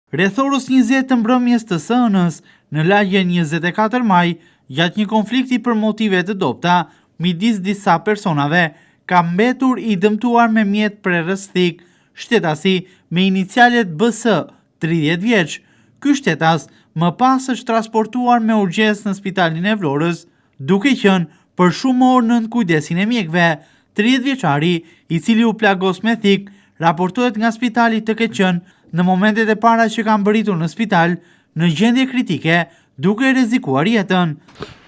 Rreth orës 20 të mbrëmjes të së-ënës, në lagjen 24 maj, gjatë një konflikti për motive të dobta midis disa personave, ka mbetur i dëmtuar me mjet prerësthik shtetasi me inicialet BS, 30 vjeç. Ky shtetas më pas është transportuar me urgjencë në spitalin e Vlorës, duke qenë për shumë orë nën kujdesin e mjekëve. 30 vjeçari, i cili u plagos me thik, raportohet nga spitali të ketë qenë në momentet e para që ka mbërritur në spital në gjendje kritike, duke rrezikuar jetën.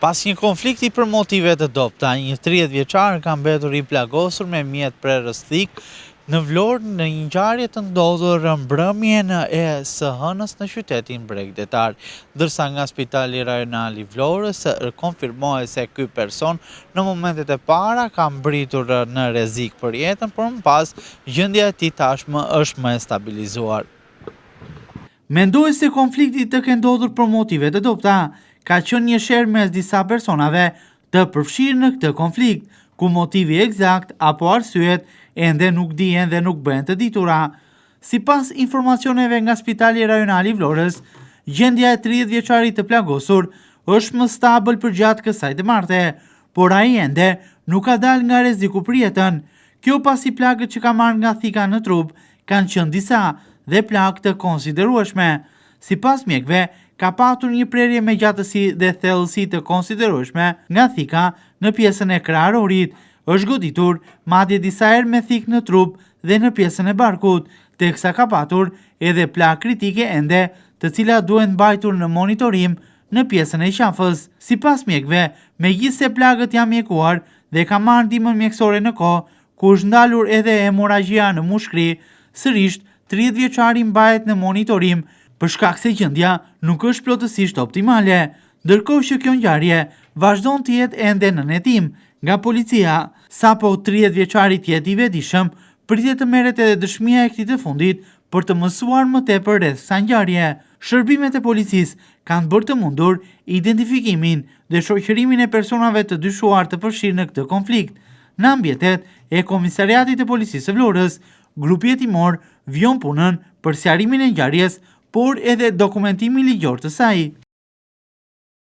Pas një konflikti për motive të dobta, një 30 vjeçar ka mbetur i plagosur me mjet prerësthik në Vlorë në një ngjarje të ndodhur mbrëmjen e së-hënës në qytetin Bregdetar, ndërsa nga Spitali Rajonal i Vlorës konfirmohet se ky person në momentet e para ka mbritur në rrezik për jetën, por më pas gjendja e tij tashmë është më e stabilizuar. Mendohet se konflikti të ketë ndodhur për motive të dobta, ka qenë një sherr mes disa personave të përfshirë në këtë konflikt, ku motivi eksakt apo arsyet ende nuk dihen dhe nuk bëhen të ditura. Sipas informacioneve nga Spitali Rajonal i Vlorës, gjendja e 30 vjeçarit të plagosur është më stabil përgjatë kësaj demarte, por ai ende nuk ka dalë nga rreziku për jetën. Kjo pasi plagët që ka marrë nga thika në trup kanë qenë disa dhe plagë të konsiderueshme. Sipas mjekëve, ka patur një prerje me gjatësi dhe thellësi të konsiderueshme nga thika në pjesën e kraharorit. Është goditur madje disa herë me thik në trup dhe në pjesën e barkut, teksa ka patur edhe plagë kritike ende, të cilat duhen mbajtur në monitorim në pjesën e qafës. Sipas mjekëve, megjithse plagët janë mjekuar dhe ka marrë ndihmën mjekësore në kohë, ku është ndalur edhe hemorragjia në mushkëri, sërish 30 vjeçari mbahet në monitorim për shkak se gjendja nuk është plotësisht optimale, ndërkohë që kjo ngjarje vazhdon të jetë ende në hetim nga policia. Sapo 30 vjeçari të jetë i vetëdijshëm, pritet të merret edhe dëshmia e këtij të fundit për të mësuar më tepër rreth kësaj ngjarje. Shërbimet e policisë kanë bërë të mundur identifikimin dhe shoqërimin e personave të dyshuar të përfshirë në këtë konflikt. Në ambientet e Komisariatit të Policisë së Vlorës, grupi hetimor vjon punën për sqarimin e ngjarjes, por edhe dokumentimin ligjor të saj.